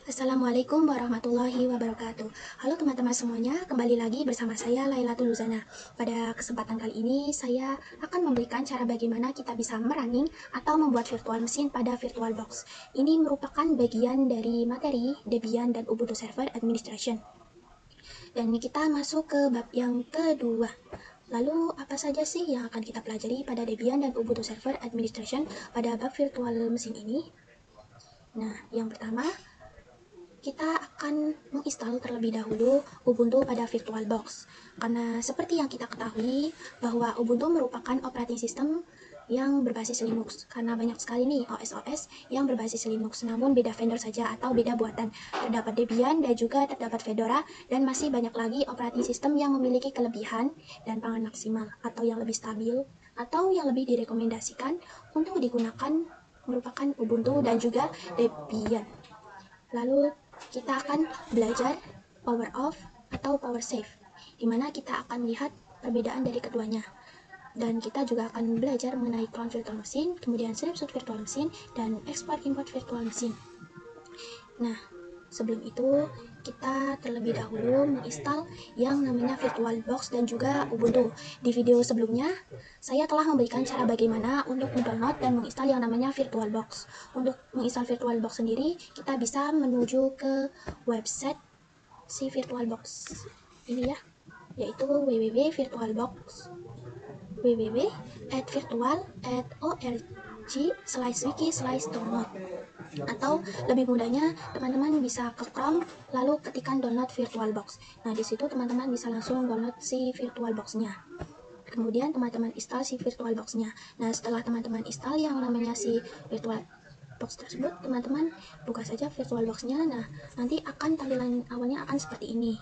Assalamualaikum warahmatullahi wabarakatuh. Halo teman-teman semuanya, kembali lagi bersama saya Lailatul Luzana. Pada kesempatan kali ini, saya akan memberikan cara bagaimana kita bisa merunning atau membuat virtual mesin pada VirtualBox. Ini merupakan bagian dari materi Debian dan Ubuntu Server Administration. Dan kita masuk ke bab yang kedua. Lalu, apa saja sih yang akan kita pelajari pada Debian dan Ubuntu Server Administration pada bab virtual mesin ini? Nah, yang pertama, kita akan menginstal terlebih dahulu Ubuntu pada VirtualBox. Karena seperti yang kita ketahui bahwa Ubuntu merupakan operating system yang berbasis Linux. Karena banyak sekali nih OS-OS yang berbasis Linux, namun beda vendor saja atau beda buatan. Terdapat Debian dan juga terdapat Fedora, dan masih banyak lagi operating system yang memiliki kelebihan dan pangan maksimal atau yang lebih stabil atau yang lebih direkomendasikan untuk digunakan merupakan Ubuntu dan juga Debian. Lalu kita akan belajar power off atau power save, di mana kita akan melihat perbedaan dari keduanya. Dan kita juga akan belajar mengenai clone virtual machine, kemudian snapshot virtual machine, dan export import virtual machine. Nah, sebelum itu kita terlebih dahulu menginstal yang namanya VirtualBox dan juga Ubuntu. Di video sebelumnya, saya telah memberikan cara bagaimana untuk mendownload dan menginstal yang namanya VirtualBox. Untuk menginstal VirtualBox sendiri, kita bisa menuju ke website si VirtualBox ini ya, yaitu www.virtual.org/wiki/download. Atau lebih mudahnya, teman-teman bisa ke Chrome lalu ketikkan download VirtualBox. Nah, di situ teman-teman bisa langsung download si VirtualBox-nya. Kemudian teman-teman install si VirtualBox-nya. Nah, setelah teman-teman install yang namanya si VirtualBox tersebut, teman-teman buka saja VirtualBox-nya. Nah, nanti akan tampilan awalnya akan seperti ini.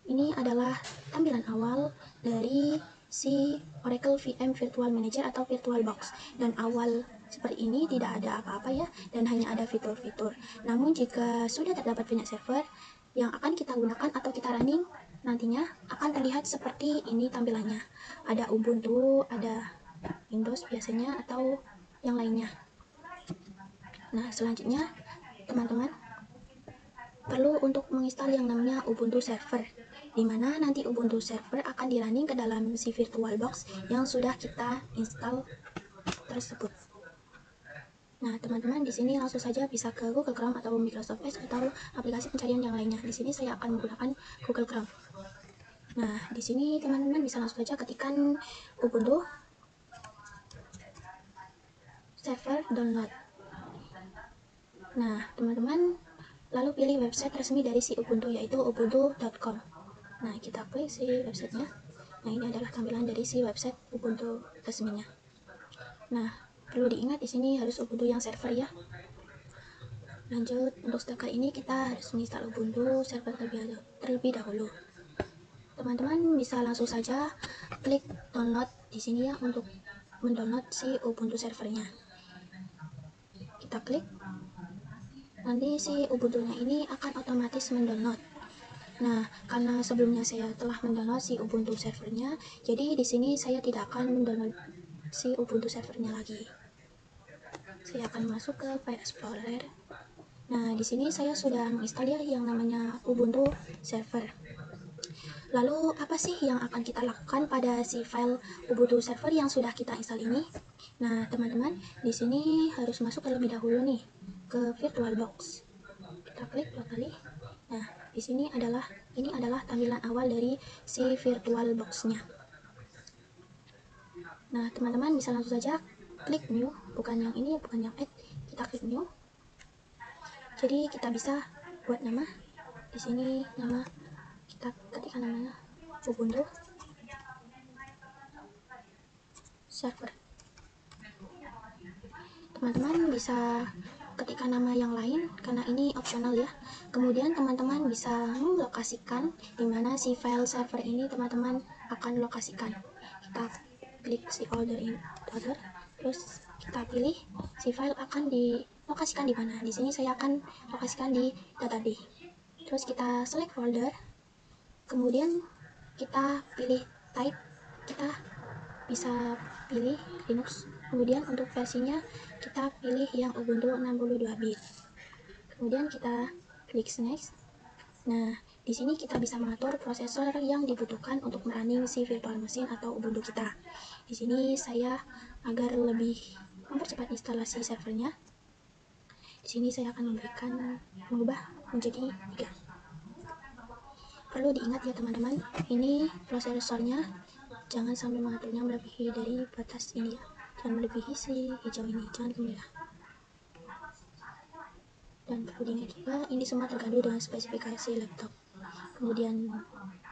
Ini adalah tampilan awal dari si Oracle VM Virtual Manager atau VirtualBox. Dan awal seperti ini tidak ada apa-apa ya, dan hanya ada fitur-fitur. Namun jika sudah terdapat banyak server yang akan kita gunakan atau kita running, nantinya akan terlihat seperti ini tampilannya. Ada Ubuntu, ada Windows biasanya, atau yang lainnya. Nah, selanjutnya teman-teman perlu untuk menginstal yang namanya Ubuntu Server, di mana nanti Ubuntu Server akan di-running ke dalam si VirtualBox yang sudah kita install tersebut. Nah, teman-teman di sini langsung saja bisa ke Google Chrome atau Microsoft Edge atau aplikasi pencarian yang lainnya. Di sini saya akan menggunakan Google Chrome. Nah, di sini teman-teman bisa langsung saja ketikkan Ubuntu Server download. Nah, teman-teman lalu pilih website resmi dari si Ubuntu, yaitu ubuntu.com. Nah, kita klik si websitenya. Nah, ini adalah tampilan dari si website Ubuntu resminya. Nah, perlu diingat di sini harus Ubuntu yang server ya. Lanjut, untuk step kali ini kita harus menginstal Ubuntu server terlebih dahulu. Teman-teman bisa langsung saja klik download di sini ya untuk mendownload si Ubuntu servernya. Kita klik, nanti si Ubuntu-nya ini akan otomatis mendownload. Nah, karena sebelumnya saya telah mendownload si Ubuntu servernya, jadi di sini saya tidak akan mendownload si Ubuntu servernya lagi. Saya akan masuk ke File Explorer. Nah, di sini saya sudah menginstal ya yang namanya Ubuntu server. Lalu apa sih yang akan kita lakukan pada si file Ubuntu server yang sudah kita install ini? Nah, teman-teman, di sini harus masuk terlebih dahulu nih ke VirtualBox. Kita klik dua kali. Nah, di sini ini adalah tampilan awal dari si VirtualBox-nya. Nah, teman-teman bisa langsung saja klik new, bukan yang ini, bukan yang add. Kita klik new. Jadi kita bisa buat nama. Di sini nama kita ketikkan namanya Ubuntu server. Teman-teman bisa ketikkan nama yang lain karena ini opsional ya. Kemudian teman-teman bisa melokasikan di mana si file server ini teman-teman akan lokasikan. Kita klik si order, terus kita pilih si file akan dilokasikan di mana. Di sini saya akan lokasikan di database. Terus kita select folder, kemudian kita pilih type, kita bisa pilih Linux. Kemudian untuk versinya kita pilih yang Ubuntu 62 bit. Kemudian kita klik next. Nah, di sini kita bisa mengatur prosesor yang dibutuhkan untuk merunning si virtual machine atau Ubuntu kita. Di sini saya agar lebih mempercepat instalasi servernya, di sini saya akan mengubah menjadi 3. Perlu diingat ya teman-teman, ini prosesornya jangan sampai mengaturnya melebihi dari batas ini ya. Jangan melebihi si hijau ini, jangan kemerah. Dan perlu diingat juga, ini semua tergabung dengan spesifikasi laptop. Kemudian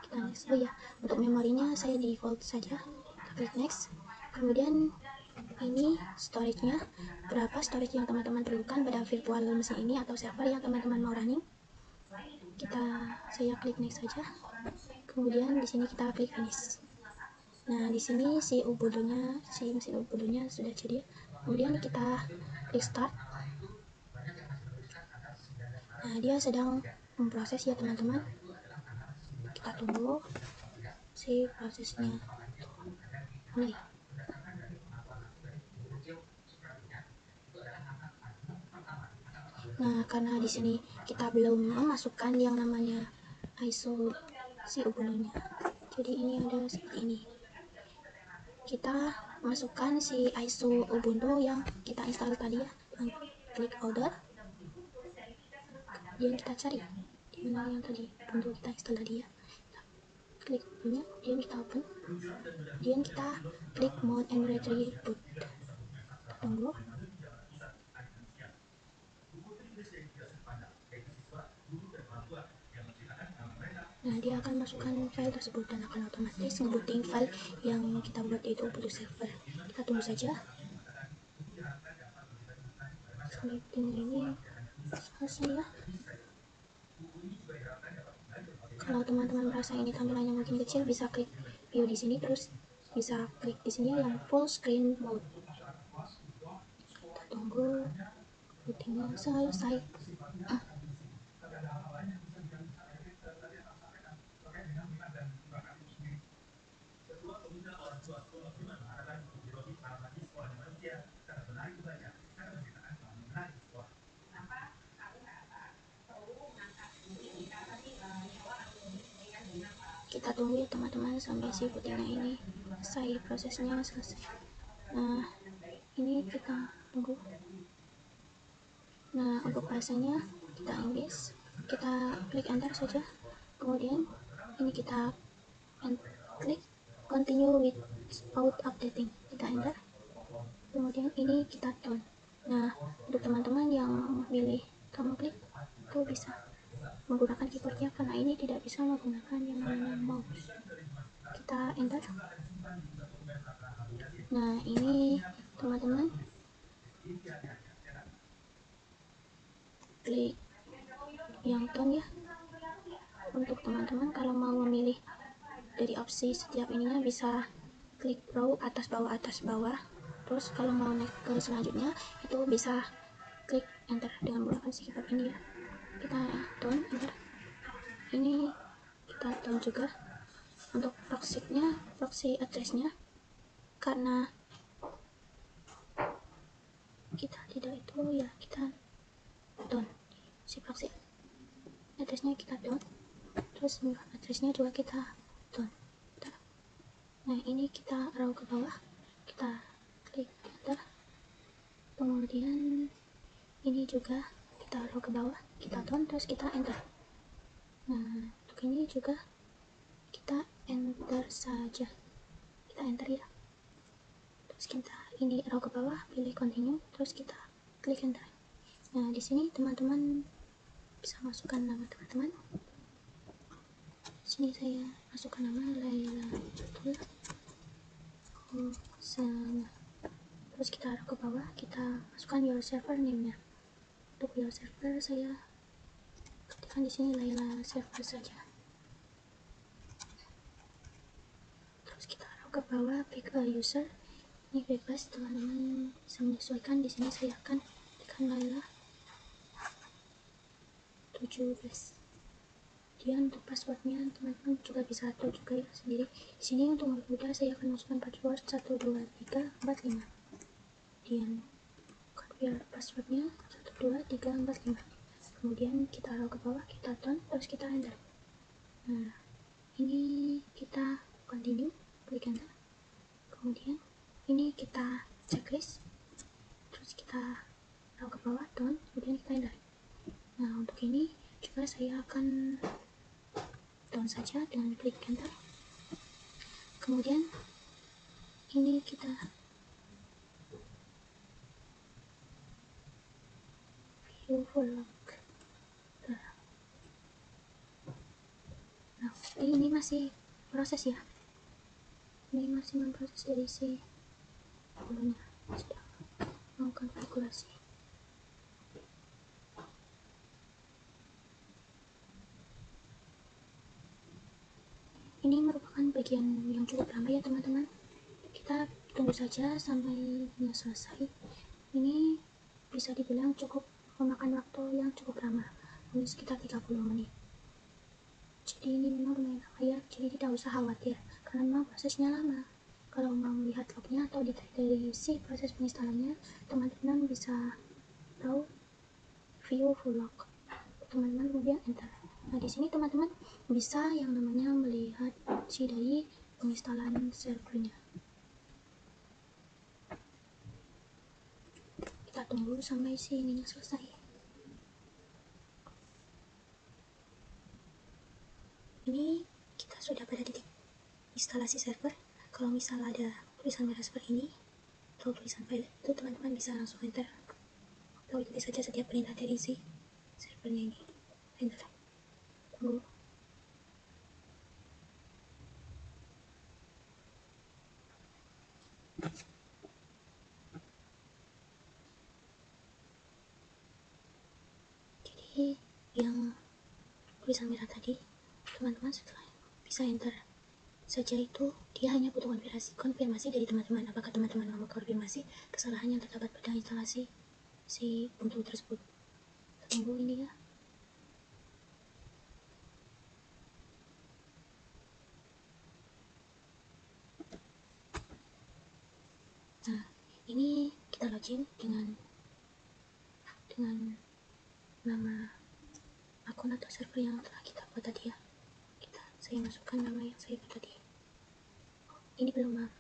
kita next. Oh ya, untuk memorinya saya default saja. Kita klik next. Kemudian ini storage-nya, berapa storage yang teman-teman perlukan pada virtual machine ini atau server yang teman-teman mau running. Saya klik next saja. Kemudian di sini kita klik finish. Nah, di sini si mesin Ubuntu-nya sudah jadi. Kemudian kita klik start. Nah, dia sedang memproses ya teman-teman. Kita tunggu si prosesnya mulai. Nah, karena di sini kita belum memasukkan yang namanya ISO si Ubuntu-nya, jadi ini ada seperti ini. Kita masukkan si ISO Ubuntu yang kita install tadi ya, klik order. Kemudian kita cari di mana yang tadi Ubuntu kita install tadi ya, kita klik punya, kemudian kita open, kemudian kita klik mode and retrieve boot. Kita tunggu. Nah, dia akan masukkan file tersebut dan akan otomatis ngebooting file yang kita buat yaitu Ubuntu server. Kita tunggu saja sampai ini selesai ya. Kalau teman-teman merasa ini tampilannya mungkin kecil, bisa klik view di sini, terus bisa klik di sini yang full screen mode. Kita tunggu bootingnya selesai. Kita tunggu ya teman-teman sampai si bootingnya ini selesai, prosesnya selesai. Nah, ini kita tunggu. Nah, untuk bahasanya kita Inggris, kita klik enter saja. Kemudian ini kita klik continue without updating, kita enter. Kemudian ini kita done. Nah, untuk teman-teman yang pilih kamu klik, itu bisa menggunakan keyboardnya karena ini tidak bisa menggunakan yang namanya mouse. Kita enter. Nah, ini teman-teman klik yang tone ya. Untuk teman-teman kalau mau memilih dari opsi setiap ininya, bisa klik row atas bawah. Terus kalau mau naik ke selanjutnya itu bisa klik enter dengan menggunakan si keyboard ini ya. Kita tone enter. Ini kita tone juga. Untuk proxy address-nya, karena kita tidak itu ya, kita tone si proxy address-nya, kita tone. Terus address-nya juga kita tone. Nah, ini kita row ke bawah, kita klik enter. Kemudian ini juga kita row ke bawah, kita tone, terus kita enter. Nah, untuk ini juga kita enter saja, kita enter ya. Terus kita ini row ke bawah, pilih continue, terus kita klik enter. Nah, di sini teman-teman bisa masukkan nama teman-teman. Di sini saya masukkan nama Laila Luzana. Terus kita arah ke bawah, kita masukkan your server name-nya. Untuk your server saya ketikkan di sini Laila server saja. Terus kita arah ke bawah, pick a user. Ini bebas, teman-teman bisa menyesuaikan. Di sini saya akan ketikkan Laila 17. Kemudian untuk passwordnya teman-teman juga bisa atur juga ya sendiri. Di sini untuk mudah saya akan masukkan password 12345. Kemudian confirm passwordnya 12345. kemudian kita arrow ke bawah, kita turn, terus kita enter. Nah, ini kita continue, klik enter. Kemudian ini kita checklist, terus kita arrow ke bawah, turn, kemudian kita enter. Nah, untuk ini juga saya akan down saja dengan klik enter. Kemudian ini kita view full log. Nah, ini masih proses ya, ini masih memproses dari si dulunya sedang mau konfigurasi. Ini merupakan bagian yang cukup lama ya teman-teman, kita tunggu saja sampai selesai. Ini bisa dibilang cukup memakan waktu yang cukup lama, mungkin sekitar 30 menit. Jadi ini memang lumayan lama ya, jadi tidak usah khawatir karena memang prosesnya lama. Kalau mau melihat lognya atau detail dari si proses penginstalannya, teman-teman bisa tahu view full log, teman-teman kemudian enter. Nah, di sini teman-teman bisa yang namanya melihat si dari penginstalan servernya. Kita tunggu sampai si ininya selesai. Ini kita sudah pada titik instalasi server. Kalau misal ada tulisan merah seperti ini atau tulisan file, itu teman-teman bisa langsung enter atau ikuti saja setiap perintah dari si servernya ini. Enter, tunggu. Jadi yang tulisan merah tadi, teman-teman setelah bisa enter saja, itu dia hanya butuh konfirmasi dari teman-teman apakah teman-teman mau konfirmasi kesalahan yang terdapat pada instalasi si Ubuntu tersebut. Tunggu ini ya. Nah, ini kita login dengan nama akun atau server yang telah kita buat tadi ya. Saya masukkan nama yang saya buat tadi. Ini belum, maaf.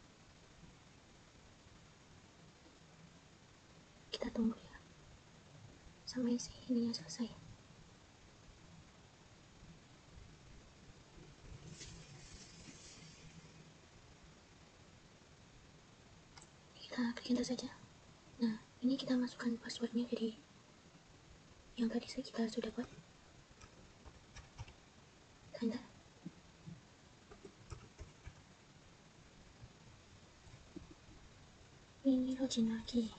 Kita tunggu ya sampai ininya selesai. Kita klik enter saja. Nah, ini kita masukkan passwordnya jadi yang tadi kita sudah buat. Enter. Ini login lagi.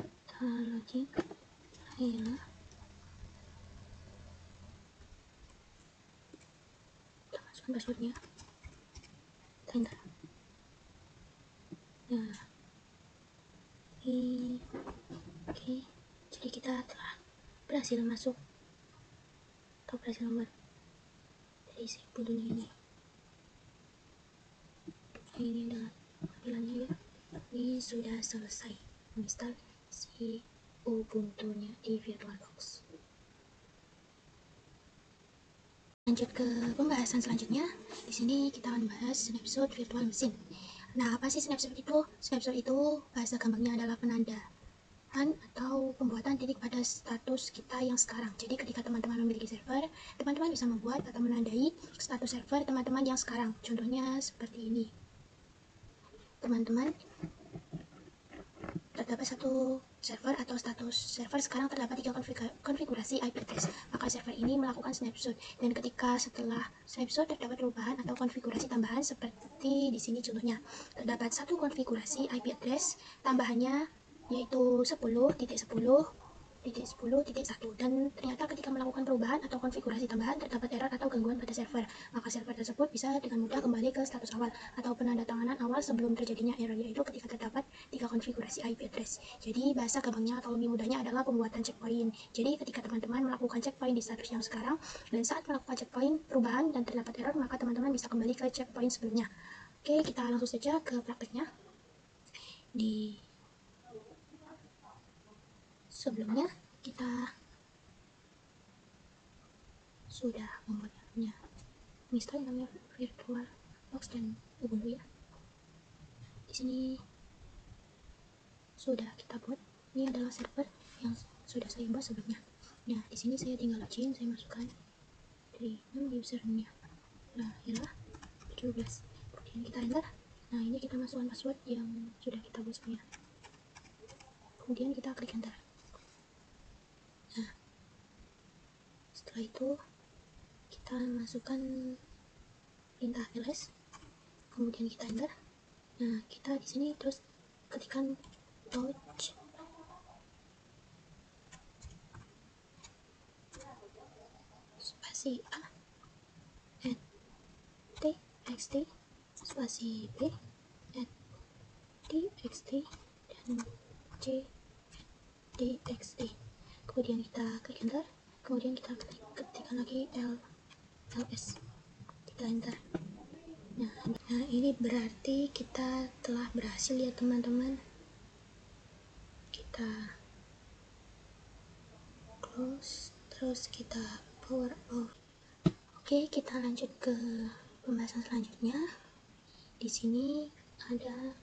Kita login. Ayolah. Kita masukkan passwordnya. Enter. Nah, ini oke. Jadi kita telah berhasil masuk atau berhasil membuat dari si Ubuntunya ini. Ini adalah tampilannya ya. Ini sudah selesai menginstal si Ubuntunya di VirtualBox. Lanjut ke pembahasan selanjutnya. Di sini kita akan membahas snapshot virtual machine. Nah, apa sih snapshot itu? Snapshot itu bahasa gampangnya adalah penandaan atau pembuatan titik pada status kita yang sekarang. Jadi ketika teman-teman memiliki server, teman-teman bisa membuat atau menandai status server teman-teman yang sekarang. Contohnya seperti ini. Teman-teman, terdapat satu server atau status server sekarang terdapat 3 konfigurasi IP address. Maka server ini melakukan snapshot, dan ketika setelah snapshot terdapat perubahan atau konfigurasi tambahan seperti di sini contohnya. Terdapat satu konfigurasi IP address tambahannya yaitu 10.10.10.1, dan ternyata ketika melakukan perubahan atau konfigurasi tambahan terdapat error atau gangguan pada server, maka server tersebut bisa dengan mudah kembali ke status awal atau penandatanganan awal sebelum terjadinya error, yaitu ketika terdapat 3 konfigurasi IP address. Jadi bahasa gampangnya atau lebih mudahnya adalah pembuatan checkpoint. Jadi ketika teman-teman melakukan checkpoint di status yang sekarang dan saat melakukan checkpoint perubahan dan terdapat error, maka teman-teman bisa kembali ke checkpoint sebelumnya. Oke, kita langsung saja ke prakteknya. Di sebelumnya kita sudah membuatnya. Install namanya VirtualBox dan Ubuntu ya. Di sini sudah kita buat. Ini adalah server yang sudah saya buat sebelumnya. Nah, di sini saya tinggal login, saya masukkan dari nama usernya. Nah, ialah 17. Kemudian kita enter. Nah, ini kita masukkan password yang sudah kita buat sebelumnya. Kemudian kita klik enter. Nah, setelah itu kita masukkan perintah ls. Kemudian kita enter. Nah, kita di sini terus ketikkan touch spasi a at txt spasi b at txt dan c txt. Kemudian kita klik enter. Kemudian kita ketikkan lagi ls. Kita enter. Nah, ini berarti kita telah berhasil ya teman-teman. Kita close, terus kita power off. Oke, kita lanjut ke pembahasan selanjutnya. Di sini ada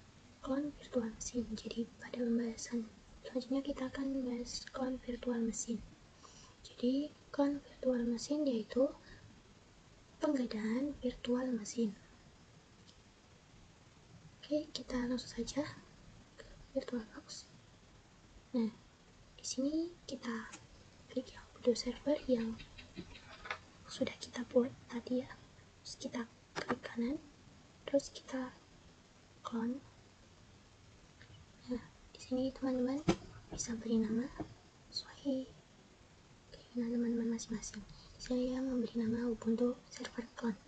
clone virtual machine. Jadi pada pembahasan selanjutnya kita akan membahas clone virtual machine. Jadi clone virtual machine yaitu penggandaan virtual machine. Oke, kita langsung saja ke VirtualBox. Nah, di sini kita klik yang Ubuntu server yang sudah kita buat tadi ya. Terus kita klik kanan, terus kita clone. Nah, di sini teman-teman bisa beri nama sesuai keinginan teman-teman masing-masing. Saya memberi nama Ubuntu server clone.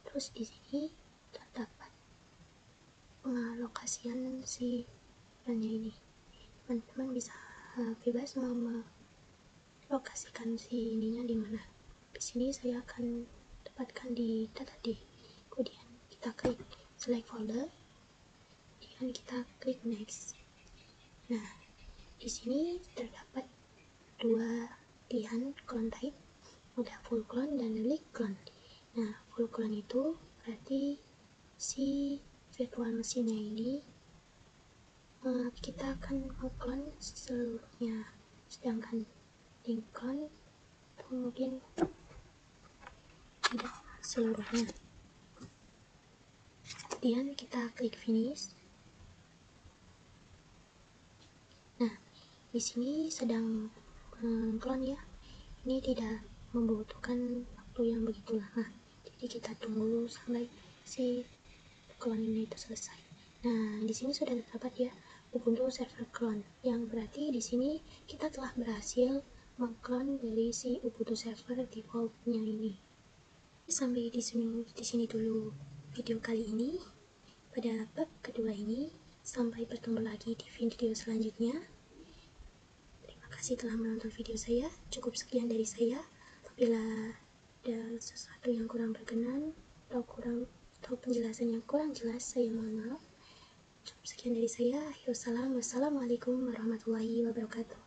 Terus di sini terdapat pengalokasian si filenya ini. Teman-teman bisa bebas mau melokasikan si ininya di mana. Di sini saya akan tempatkan di data D. Kemudian kita klik select folder. Kemudian kita klik next. Nah, di sini terdapat dua pilihan clone type, ada full clone dan delete clone. Nah, full clone itu berarti si virtual machine-nya ini kita akan mengclone seluruhnya, sedangkan link clone mungkin tidak seluruhnya. Kemudian kita klik finish. Nah, di sini sedang clone ya. Ini tidak membutuhkan waktu yang begitu lama. Jadi kita tunggu sampai si clone ini itu selesai. Nah, di sini sudah terdapat ya Ubuntu server clone, yang berarti di sini kita telah berhasil mengclone dari si Ubuntu server defaultnya ini. Sampai di sini dulu video kali ini. Pada bab kedua ini, sampai bertemu lagi di video selanjutnya. Terima kasih telah menonton video saya. Cukup sekian dari saya. Apabila ada sesuatu yang kurang berkenan atau penjelasan yang kurang jelas, saya mohon maaf. Cukup sekian dari saya. Wassalamualaikum warahmatullahi wabarakatuh.